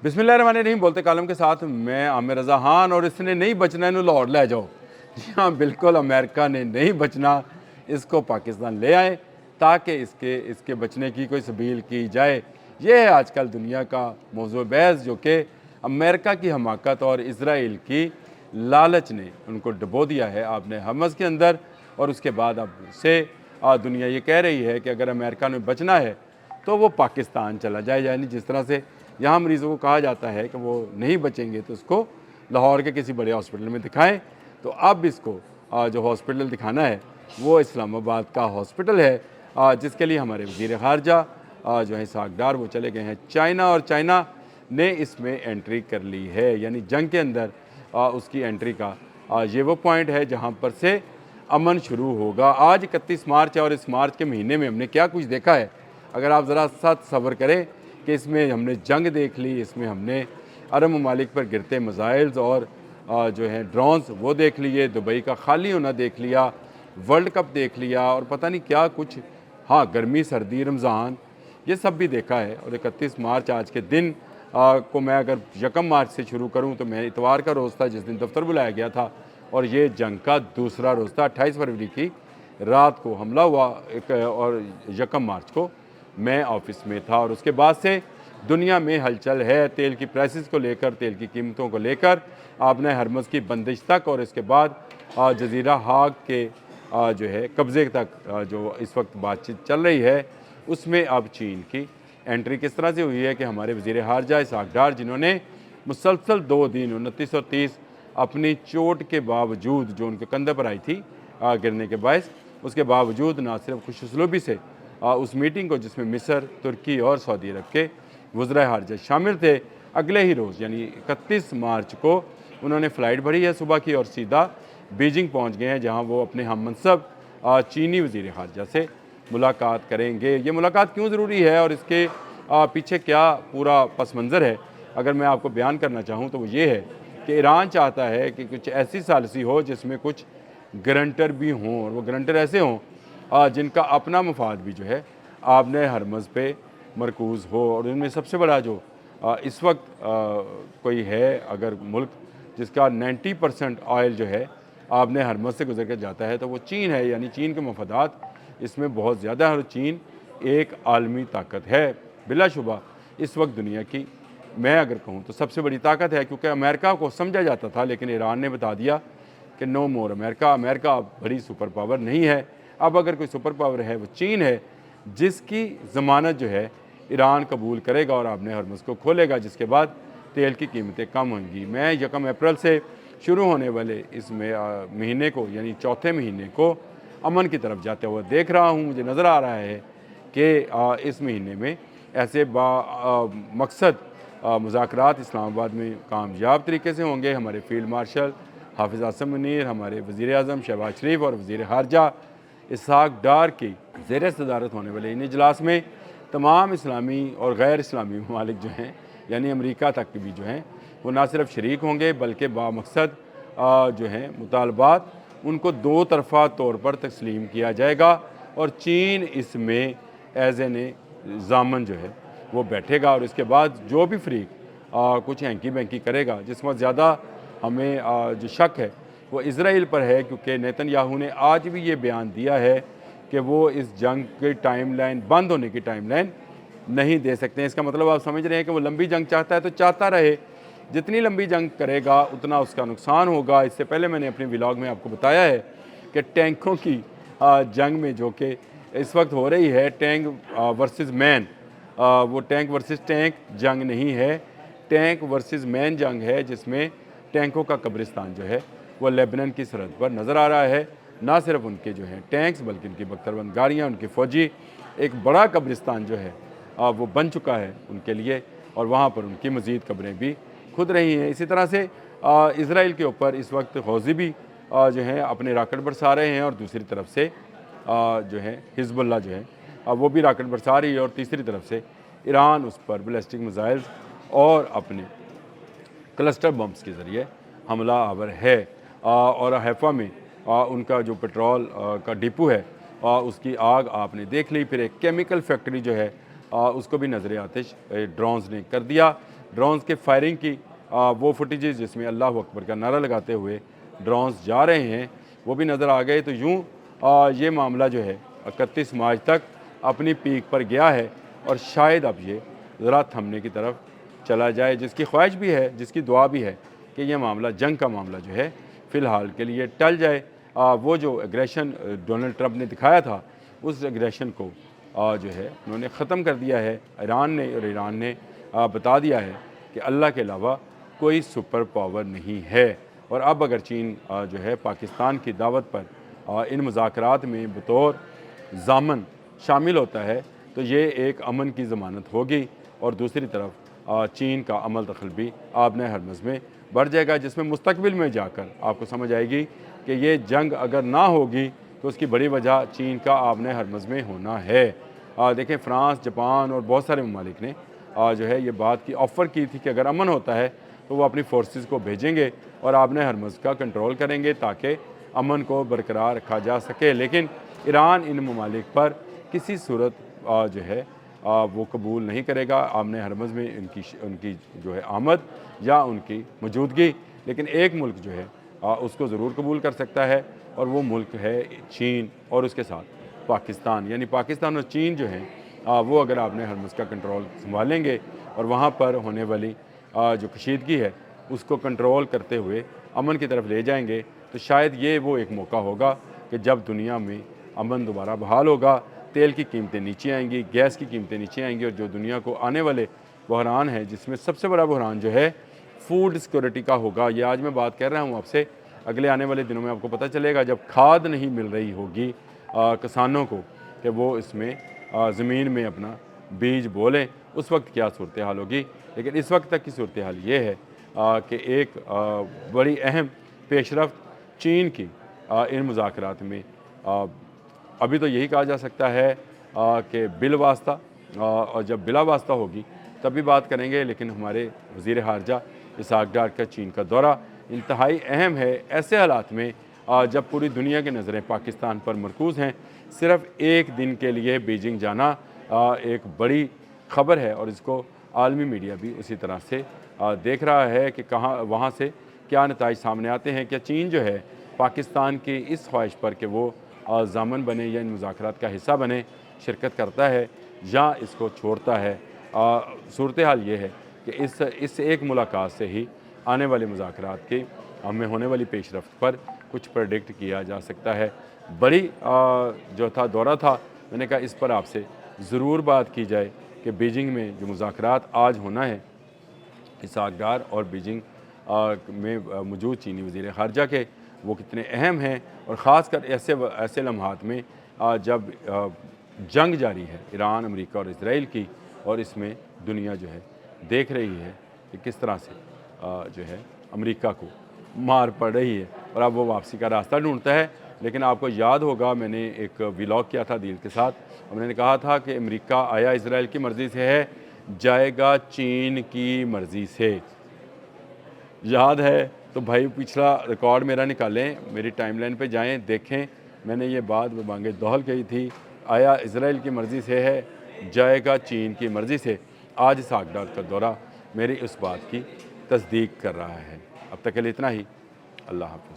बिस्मिल्लाहिर्रहमानिर्रहीम बोलते कालम के साथ मैं आमिर रज़ा खान और इसने नहीं बचना इन्हों लाहौर ले जाओ। जी हाँ, बिल्कुल अमेरिका ने नहीं बचना, इसको पाकिस्तान ले आए ताकि इसके बचने की कोई सबील की जाए। ये है आजकल दुनिया का मौज़ू बहस, जो कि अमेरिका की हमाकत और इसराइल की लालच ने उनको डुबो दिया है आपने हमस के अंदर। और उसके बाद अब से दुनिया ये कह रही है कि अगर अमेरिका में बचना है तो वो पाकिस्तान चला जाए। यानी जिस तरह से यहाँ मरीज़ों को कहा जाता है कि वो नहीं बचेंगे तो उसको लाहौर के किसी बड़े हॉस्पिटल में दिखाएं, तो अब इसको जो हॉस्पिटल दिखाना है वो इस्लामाबाद का हॉस्पिटल है, जिसके लिए हमारे वज़ीर ख़ारजा जो है इसहाक़ डार वो चले गए हैं चाइना, और चाइना ने इसमें एंट्री कर ली है। यानी जंग के अंदर उसकी एंट्री का ये वो पॉइंट है जहाँ पर से अमन शुरू होगा। आज 31 मार्च है और इस मार्च के महीने में हमने क्या कुछ देखा है, अगर आप ज़रा साथ सब्र करें कि इसमें हमने जंग देख ली, इसमें हमने अरब ममालिक पर गिरते मिसाइल्स और जो है ड्रोन्स वो देख लिए, दुबई का खाली होना देख लिया, वर्ल्ड कप देख लिया और पता नहीं क्या कुछ, हाँ गर्मी सर्दी रमज़ान ये सब भी देखा है। और 31 मार्च आज के दिन को मैं अगर 1 मार्च से शुरू करूँ तो मैं इतवार का रोज़ था जिस दिन दफ्तर बुलाया गया था, और ये जंग का दूसरा रोज़ था। 28 फरवरी की रात को हमला हुआ और 1 मार्च को मैं ऑफिस में था। और उसके बाद से दुनिया में हलचल है तेल की प्राइसेस को लेकर, तेल की कीमतों को लेकर, आपने हरमज़ की बंदिश तक, और इसके बाद जज़ीरा हाग के जो है कब्ज़े तक जो इस वक्त बातचीत चल रही है, उसमें अब चीन की एंट्री किस तरह से हुई है कि हमारे वज़ीर ख़ारजा इसहाक़ डार, जिन्होंने मुसलसल 2 दिन 29 और 30 अपनी चोट के बावजूद जो उनके कंधे पर आई थी गिरने के बायस, उसके बावजूद ना सिर्फ खुशउस्लूबी से उस मीटिंग को, जिसमें मिस्र, तुर्की और सऊदी अरब के वज़राए ख़ारजा शामिल थे, अगले ही रोज़ यानी 31 मार्च को उन्होंने फ़्लाइट भरी है सुबह की और सीधा बीजिंग पहुंच गए हैं, जहां वो अपने हम मनसब चीनी वज़ीर ख़ारजा से मुलाकात करेंगे। ये मुलाकात क्यों ज़रूरी है और इसके पीछे क्या पूरा पस मंज़र है, अगर मैं आपको बयान करना चाहूँ तो वो ये है कि ईरान चाहता है कि कुछ ऐसी सालिसी हो जिसमें कुछ गारंटर भी हों, और वो गारंटर ऐसे हों जिनका अपना मफाद भी जो है आपने हरमज़ पे मरकूज़ हो। और उनमें सबसे बड़ा जो इस वक्त कोई है अगर मुल्क जिसका 90% ऑयल जो है आपने हरमज़ से गुजर कर जाता है तो वो चीन है। यानी चीन के मफादात इसमें बहुत ज़्यादा है, और चीन एक आलमी ताकत है बिलाशुबा इस वक्त दुनिया की, मैं अगर कहूँ तो सबसे बड़ी ताकत है। क्योंकि अमेरिका को समझा जाता था, लेकिन ईरान ने बता दिया कि नो मोर अमेरिका, अमेरिका अब बड़ी सुपर पावर नहीं है, अब अगर कोई सुपर पावर है वो चीन है, जिसकी ज़मानत जो है ईरान कबूल करेगा और आपने हरमज़ को खोलेगा, जिसके बाद तेल की कीमतें कम होंगी। मैं 1 अप्रैल से शुरू होने वाले इस महीने को यानी चौथे महीने को अमन की तरफ जाते हुए देख रहा हूँ। मुझे नज़र आ रहा है कि इस महीने में ऐसे मकसद मुज़ाकरात इस्लामाबाद में कामयाब तरीके से होंगे। हमारे फील्ड मार्शल हाफिज़ आसिम मुनीर, हमारे वज़ीर आज़म शहबाज शरीफ और वज़ीर ख़ारजा इसहाक़ डार की ज़ेर सदारत होने वाले इन इजलास में तमाम इस्लामी और गैर इस्लामी ममालिक जो हैं, यानी अमेरिका तक के भी जो हैं, वो ना सिर्फ शरीक होंगे बल्कि बामकसद जो हैं मुतालबात उनको 2 तरफ़ा तौर पर तस्लीम किया जाएगा, और चीन इसमें एज़ एन ज़ामन जो है वो बैठेगा। और इसके बाद जो भी फ़रीक कुछ हैंकी बैंकी करेगा, जिसमें ज़्यादा हमें जो शक है वो इसराइल पर है, क्योंकि नेतन्याहू ने आज भी ये बयान दिया है कि वो इस जंग की टाइमलाइन, बंद होने की टाइमलाइन नहीं दे सकते हैं। इसका मतलब आप समझ रहे हैं कि वो लंबी जंग चाहता है तो चाहता रहे, जितनी लंबी जंग करेगा उतना उसका नुकसान होगा। इससे पहले मैंने अपने व्लॉग में आपको बताया है कि टैंकों की जंग में जो कि इस वक्त हो रही है, टैंक वर्सेस मैन, वो टैंक वर्सेस टैंक जंग नहीं है, टैंक वर्सेस मैन जंग है, जिसमें टैंकों का कब्रिस्तान जो है वो लेबनान की सरहद पर नज़र आ रहा है। ना सिर्फ उनके जो हैं टैंक्स बल्कि उनकी बख्तरबंद गाड़ियाँ, उनके फ़ौजी, एक बड़ा कब्रिस्तान जो है वो बन चुका है उनके लिए, और वहाँ पर उनकी मज़ीद कब्रें भी खुद रही हैं। इसी तरह से इसराइल के ऊपर इस वक्त हौज़ी भी जो हैं अपने राकेट बरसा रहे हैं, और दूसरी तरफ से जो है हिज़्बुल्लाह जो है वो भी राकेट बरसा रही है, और तीसरी तरफ से ईरान उस पर बैलिस्टिक मिसाइल्स और अपने क्लस्टर बम्स के ज़रिए हमला आवर है। और हैफ़ा में उनका जो पेट्रोल का डिपो है उसकी आग आपने देख ली। फिर एक केमिकल फैक्ट्री जो है उसको भी नज़र आतिश ड्रोन्स ने कर दिया। ड्रोन्स के फायरिंग की वो फुटेजेस जिसमें अल्लाह अकबर का नारा लगाते हुए ड्रोन्स जा रहे हैं वो भी नज़र आ गए। तो यूँ ये मामला जो है 31 मार्च तक अपनी पीक पर गया है और शायद अब ये ज़रा थमने की तरफ चला जाए, जिसकी ख्वाहिश भी है, जिसकी दुआ भी है कि यह मामला, जंग का मामला जो है फ़िलहाल के लिए टल जाए। वो जो एग्रेशन डोनाल्ड ट्रंप ने दिखाया था उस एग्रेशन को जो है उन्होंने ख़त्म कर दिया है ईरान ने, और ईरान ने बता दिया है कि अल्लाह के अलावा कोई सुपर पावर नहीं है। और अब अगर चीन जो है पाकिस्तान की दावत पर इन मुज़ाकरात में बतौर ज़ामन शामिल होता है तो ये एक अमन की ज़मानत होगी, और दूसरी तरफ चीन का अमल दखल भी आबने हरमज़ में बढ़ जाएगा, जिसमें मुस्तकबिल में जाकर आपको समझ आएगी कि ये जंग अगर ना होगी तो उसकी बड़ी वजह चीन का आबने हरमज़ में होना है। देखें, फ़्रांस, जापान और बहुत सारे ममालिक ने जो है ये बात की ऑफ़र की थी कि अगर अमन होता है तो वो अपनी फोर्सेस को भेजेंगे और आबने हरमज़ का कंट्रोल करेंगे ताकि अमन को बरकरार रखा जा सके। लेकिन ईरान इन ममालिक पर किसी सूरत जो है वो कबूल नहीं करेगा आमने हरमज़ में उनकी जो है आमद या उनकी मौजूदगी। लेकिन एक मुल्क जो है उसको ज़रूर कबूल कर सकता है, और वो मुल्क है चीन, और उसके साथ पाकिस्तान। यानी पाकिस्तान और चीन जो हैं वो अगर आमने हरमज़ का कंट्रोल संभालेंगे और वहाँ पर होने वाली जो कशीदगी है उसको कंट्रोल करते हुए अमन की तरफ ले जाएंगे, तो शायद ये वो एक मौका होगा कि जब दुनिया में अमन दोबारा बहाल होगा, तेल की कीमतें नीचे आएंगी, गैस की कीमतें नीचे आएंगी, और जो दुनिया को आने वाले बहरान है जिसमें सबसे बड़ा बहरान जो है फूड सिक्योरिटी का होगा। ये आज मैं बात कर रहा हूँ आपसे, अगले आने वाले दिनों में आपको पता चलेगा जब खाद नहीं मिल रही होगी किसानों को कि वो इसमें ज़मीन में अपना बीज बोलें, उस वक्त क्या सूरत हाल होगी। लेकिन इस वक्त तक की सूरत हाल ये है कि एक बड़ी अहम पेशरफ्त चीन की इन मुज़ाकरात में अभी तो यही कहा जा सकता है कि बिल वास्ता, और जब बिला वास्ता होगी तब भी बात करेंगे। लेकिन हमारे वज़ीर ख़ारजा इसहाक़ डार का चीन का दौरा इंतहाई अहम है ऐसे हालात में जब पूरी दुनिया की नज़रें पाकिस्तान पर मरकूज़ हैं। सिर्फ़ एक दिन के लिए बीजिंग जाना एक बड़ी ख़बर है, और इसको आलमी मीडिया भी उसी तरह से देख रहा है कि कहाँ वहाँ से क्या नताइज सामने आते हैं। क्या चीन जो है पाकिस्तान की इस ख्वाहिश पर कि वो ज़ामन बने या इन मुज़ाकरात का हिस्सा बने शिरकत करता है या इसको छोड़ता है। सूरत हाल ये है कि इस एक मुलाकात से ही आने वाले मुज़ाकरात की हमें होने वाली पेशरफ्त पर कुछ प्रेडिक्ट किया जा सकता है। बड़ी जो था दौरा था, मैंने कहा इस पर आपसे ज़रूर बात की जाए कि बीजिंग में जो मुज़ाकरात आज होना है इसहाक़ डार और बीजिंग में मौजूद चीनी वज़ीर ख़ारजा के, वो कितने अहम हैं, और ख़ासकर ऐसे लम्हात में जब जंग जारी है ईरान, अमेरिका और इसराइल की, और इसमें दुनिया जो है देख रही है कि किस तरह से जो है अमेरिका को मार पड़ रही है और अब वो वापसी का रास्ता ढूंढता है। लेकिन आपको याद होगा मैंने एक व्लॉग किया था दिल के साथ, और मैंने कहा था कि अमेरिका आया इसराइल की मर्ज़ी से है, जाएगा चीन की मर्ज़ी से। याद है तो भाई पिछला रिकॉर्ड मेरा निकालें, मेरी टाइमलाइन पे जाएं, देखें, मैंने ये बात बांगे दौहल कही थी, आया इसराइल की मर्ज़ी से है, जाएगा चीन की मर्ज़ी से। आज इसहाक़ डार का दौरा मेरी उस बात की तस्दीक कर रहा है। अब तक के लिए इतना ही। अल्लाह हाफ़िज़।